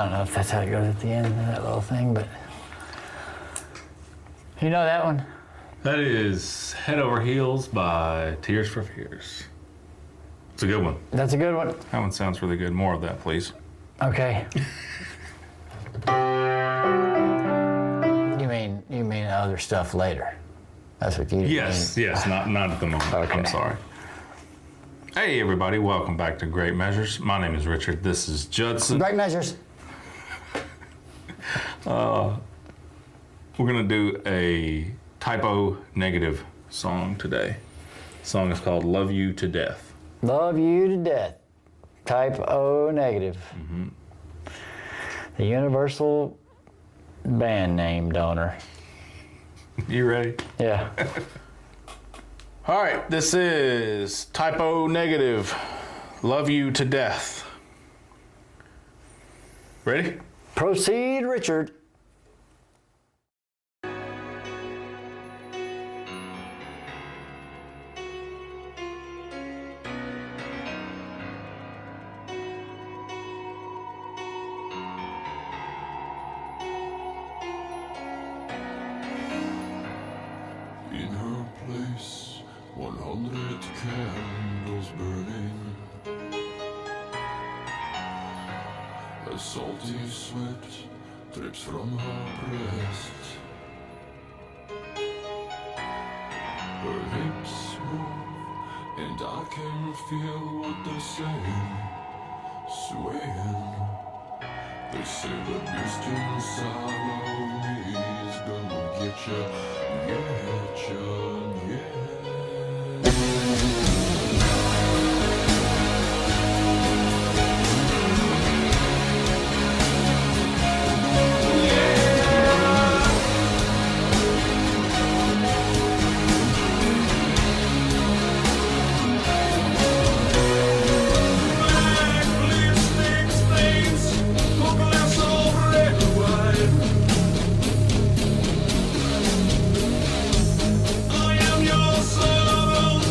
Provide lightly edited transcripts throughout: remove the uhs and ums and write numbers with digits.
don't know if that's how it goes at the end of that little thing, but you know that one? That is Head Over Heels by Tears for Fears. It's a good one. That's a good one. That one sounds really good. More of that, please. Okay. You mean other stuff later? That's what you mean? Yes, not at the moment. Okay. I'm sorry. Hey everybody, welcome back to Great Measures. My name is Richard. This is Judson. Great Measures. We're gonna do a typo negative song today. The song is called Love You to Death. Love You to Death. Type O negative. Mm-hmm. The universal band name donor. You ready? Yeah. All right, this is typo negative. Love You to Death. Ready? Proceed, Richard. In her place, 100 candles burning. A salty sweat drips from her breast. Her hips move, and I can feel what they're saying. Swaying. They say the beast inside of me is gonna get ya, yeah. I am your son,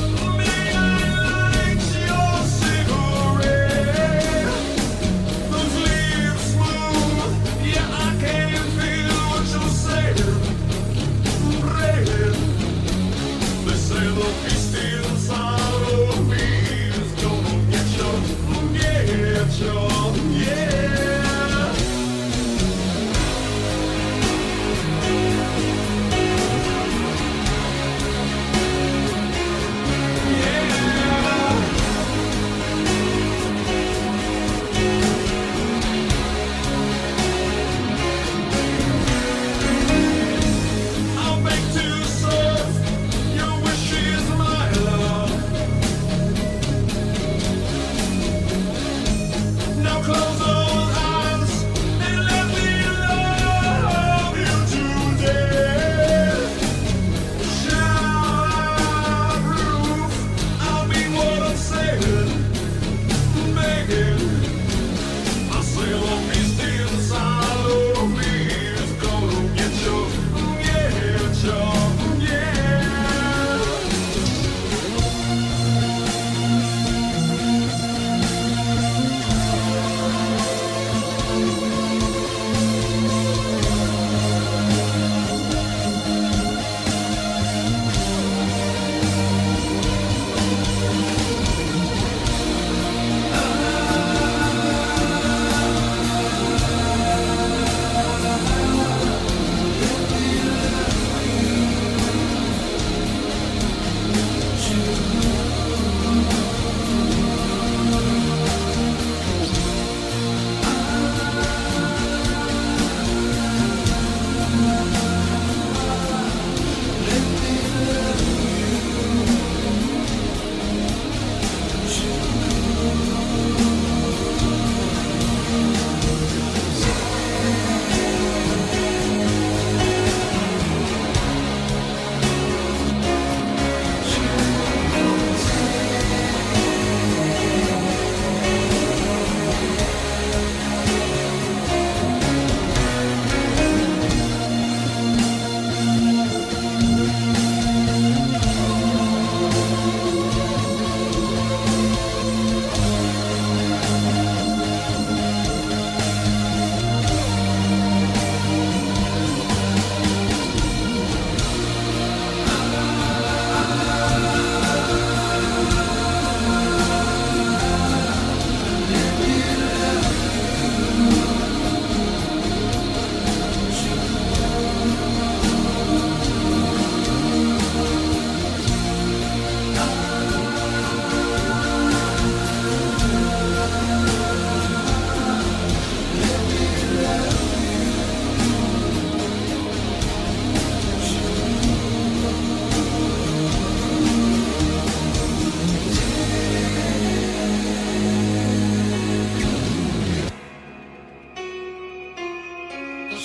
Am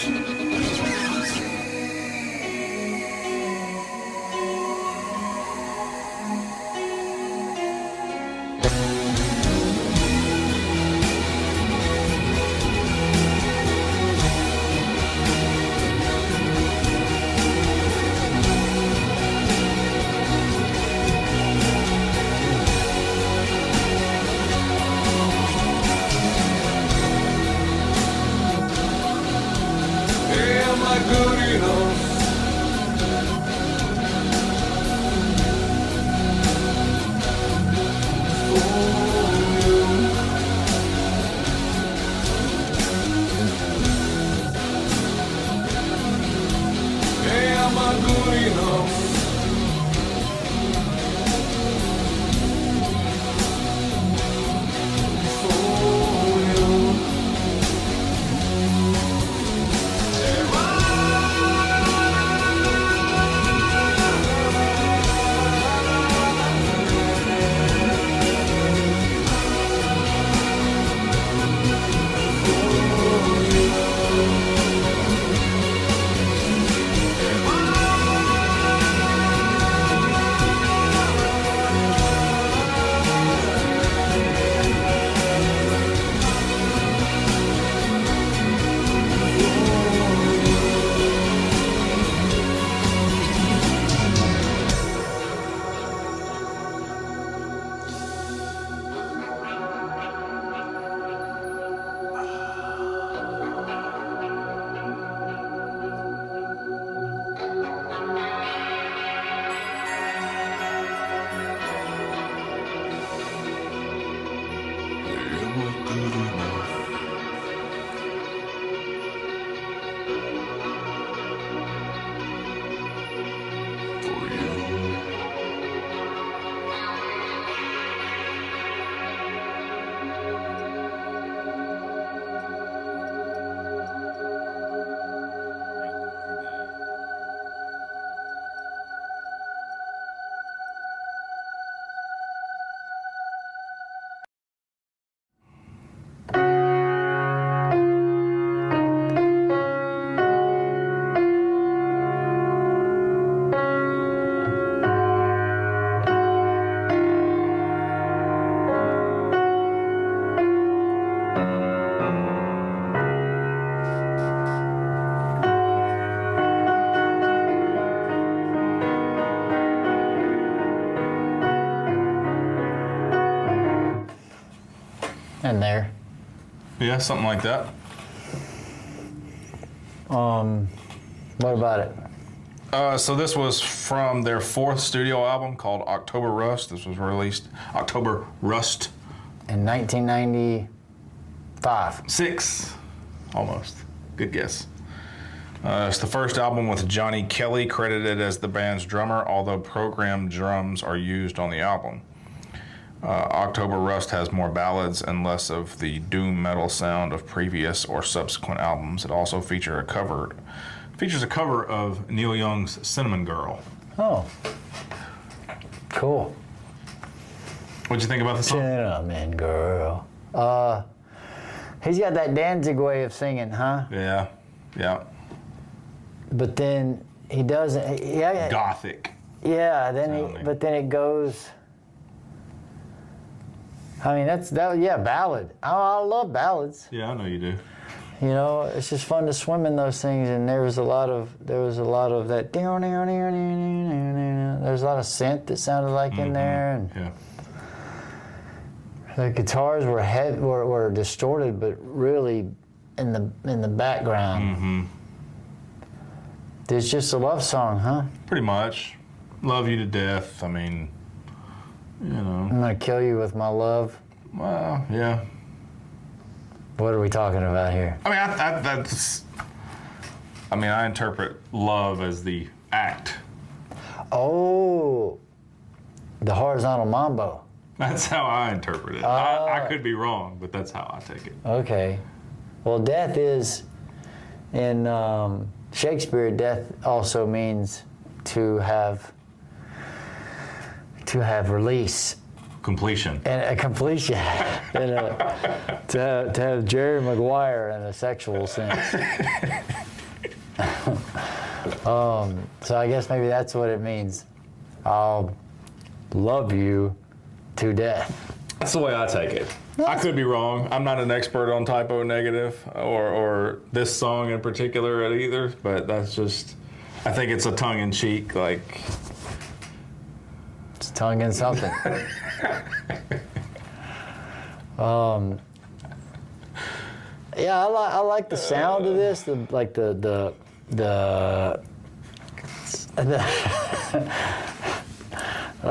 I good enough? Am I good enough? In there. Yeah, something like that. What about it? So this was from their 4th studio album called October Rust. This was released October Rust In 1995. 6, almost. Good guess. It's the first album with Johnny Kelly credited as the band's drummer, although programmed drums are used on the album. October Rust has more ballads and less of the doom metal sound of previous or subsequent albums. It also features a cover of Neil Young's Cinnamon Girl. Oh. Cool. What'd you think about the song? Cinnamon Girl. He's got that Danzig way of singing, huh? Yeah. But then he doesn't. Yeah. Gothic. Yeah. Sounding. But then it goes. I mean, ballad. I love ballads. Yeah, I know you do. You know, it's just fun to swim in those things, and there was a lot of that. There's a lot of synth that sounded like in there, and Yeah. the guitars were distorted, but really in the background. Mm-hmm. It's just a love song, huh? Pretty much. Love you to death. I mean, you know. I'm gonna kill you with my love. Well, yeah. What are we talking about here? I mean, I interpret love as the act. Oh, the horizontal mambo. That's how I interpret it. I could be wrong, but that's how I take it. Okay. Well, death is, in Shakespeare, death also means to have release. Completion. And a completion. And to have Jerry Maguire in a sexual sense. So I guess maybe that's what it means. I'll love you to death. That's the way I take it. I could be wrong. I'm not an expert on Type O Negative or this song in particular at either, but that's just, I think it's a tongue-in-cheek, like... It's tongue in something. Yeah, I like the sound of this. I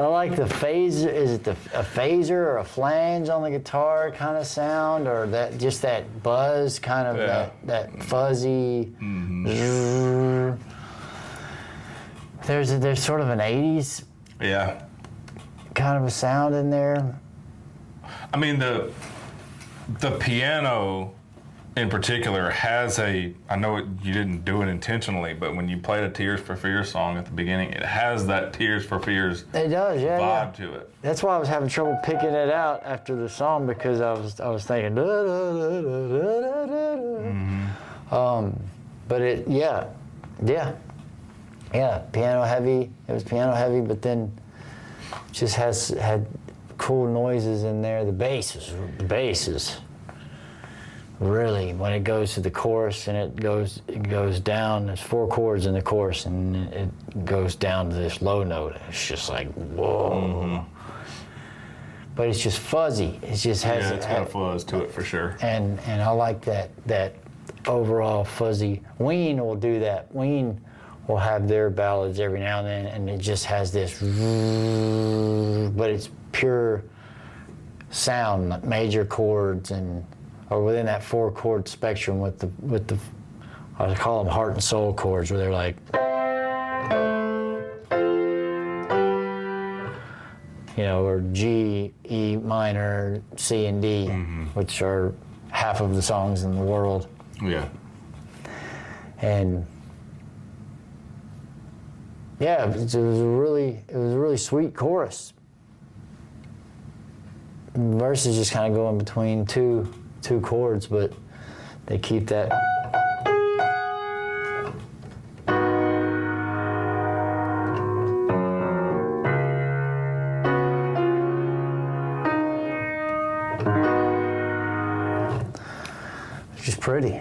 like the phaser. Is it a phaser or a flange on the guitar kind of sound, or that buzz kind of that fuzzy? There's sort of an 80s kind of a sound in there. I mean, the piano in particular has I know you didn't do it intentionally, but when you played a Tears for Fears song at the beginning, it has that Tears for Fears It does, vibe to it. That's why I was having trouble picking it out after the song, because I was thinking da, da, da, da, da, da. But it piano heavy. It was piano heavy, but then just had cool noises in there. The bass is really, when it goes to the chorus and it goes down, there's 4 chords in the chorus and it goes down to this low note. It's just like, whoa. But it's just fuzzy. It just has it's got a fuzz to it for sure. And I like that overall fuzzy. Ween will do that. Ween will have their ballads every now and then, and it just has this, but it's pure sound, major chords, or within that 4 chord spectrum with the I call them heart and soul chords, where they're like, or G, E minor, C, and D, which are half of the songs in the world. Yeah. And yeah, it was a really sweet chorus. The verse is just kind of going between two chords, but they keep that. It's just pretty.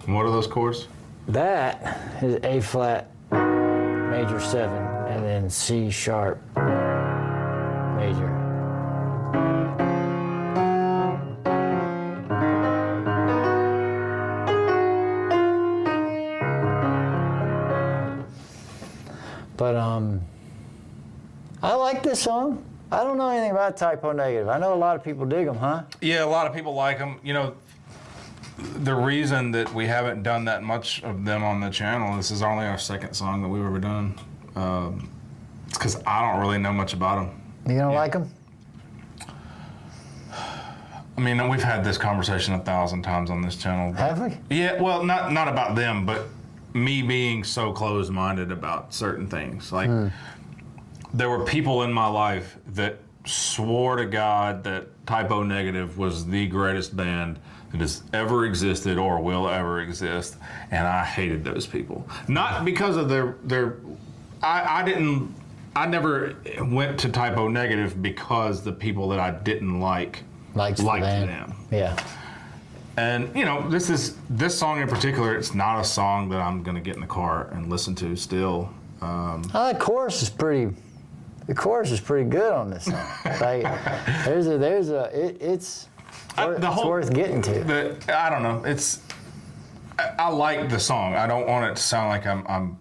And what are those chords? That is A flat, major 7, and then C sharp, major. But I like this song. I don't know anything about Type O Negative. I know a lot of people dig them, huh? Yeah, a lot of people like them. The reason that we haven't done that much of them on the channel, this is only our 2nd song that we've ever done. It's because I don't really know much about them. You don't like them? I mean, we've had this conversation 1,000 times on this channel. Have we? Yeah, well, not about them, but me being so closed-minded about certain things. Like, there were people in my life that swore to God that Type O Negative was the greatest band that has ever existed or will ever exist, and I hated those people. Not because of their I never went to Type O Negative because the people that I didn't like liked them. Yeah. And this song in particular, it's not a song that I'm gonna get in the car and listen to still. The chorus is pretty good on this song. Like, it's worth getting to. I don't know. I like the song. I don't want it to sound like I'm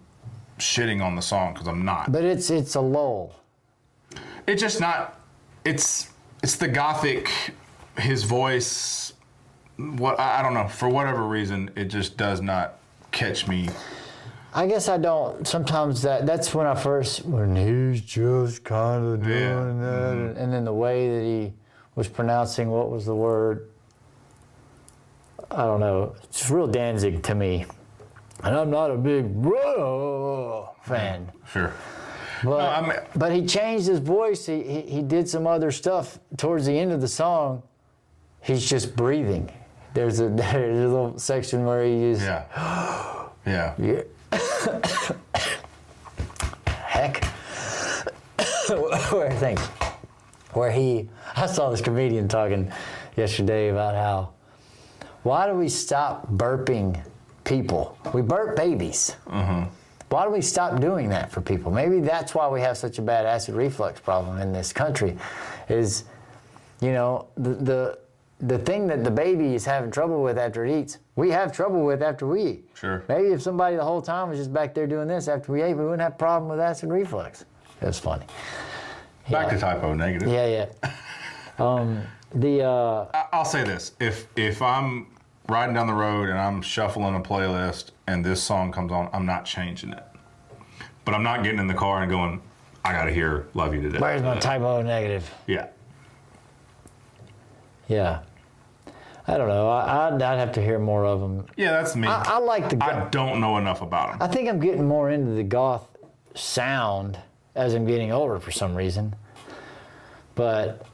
shitting on the song, because I'm not. But it's a lull. It's just not. It's the gothic. His voice. I don't know. For whatever reason, it just does not catch me. I guess I don't. Sometimes that's when he's just kind of doing that, and then the way that he was pronouncing, what was the word? I don't know. It's real Danzig to me, and I'm not a big fan. Sure. But he changed his voice. He did some other stuff towards the end of the song. He's just breathing. There's a little section where he is. Yeah. Yeah. I saw this comedian talking yesterday about why do we stop burping people? We burp babies. Why do we stop doing that for people? Maybe that's why we have such a bad acid reflux problem in this country, is, you know, the thing that the baby is having trouble with after it eats, we have trouble with after we eat. Sure. Maybe if somebody the whole time was just back there doing this after we ate, we wouldn't have a problem with acid reflux. It was funny. Back to type O negative. Yeah. I'll say this: if I'm riding down the road and I'm shuffling a playlist and this song comes on, I'm not changing it. But I'm not getting in the car and going, I gotta hear "Love You to Death." Where's my type O negative? Yeah. Yeah. I don't know. I'd have to hear more of them. Yeah, that's me. I like the. I don't know enough about them. I think I'm getting more into the goth sound as I'm getting older for some reason. But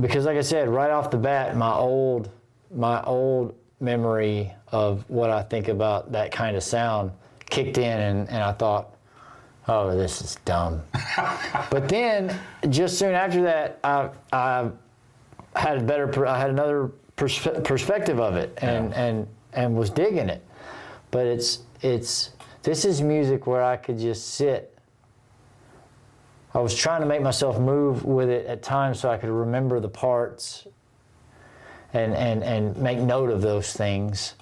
because, like I said, right off the bat, my old memory of what I think about that kind of sound kicked in, and I thought, oh, this is dumb. But then, just soon after that, I had another perspective of it, and was digging it. But this is music where I could just sit. I was trying to make myself move with it at times so I could remember the parts and make note of those things.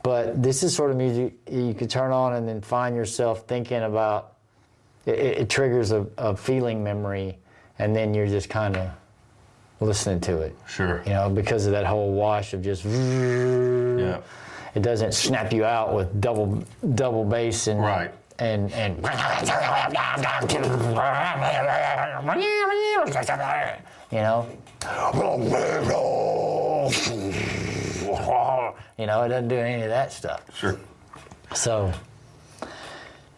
But this is sort of music you could turn on and then find yourself thinking about. It triggers a feeling memory, and then you're just kind of listening to it. Sure. You know, because of that whole wash of just. Yeah. It doesn't snap you out with double bass and. Right. And you know, it doesn't do any of that stuff. Sure. So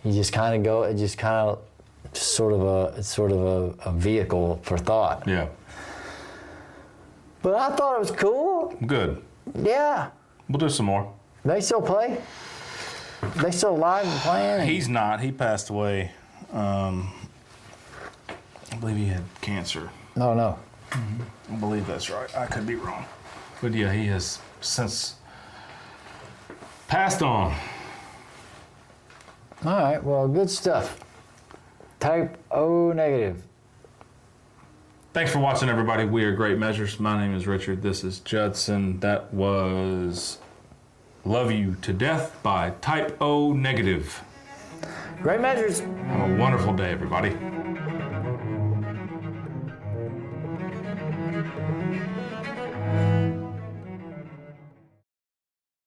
you just kind of go. It just kind of it's sort of a vehicle for thought. Yeah. But I thought it was cool. Good. Yeah. We'll do some more. They still play? They still alive and playing? He's not. He passed away. I believe he had cancer. No. I believe that's right. I could be wrong. But yeah, he has since passed on. All right, well, good stuff. Type O negative. Thanks for watching, everybody. We are Great Measures. My name is Richard. This is Judson. That was Love You to Death by Type O Negative. Great Measures. Have a wonderful day, everybody.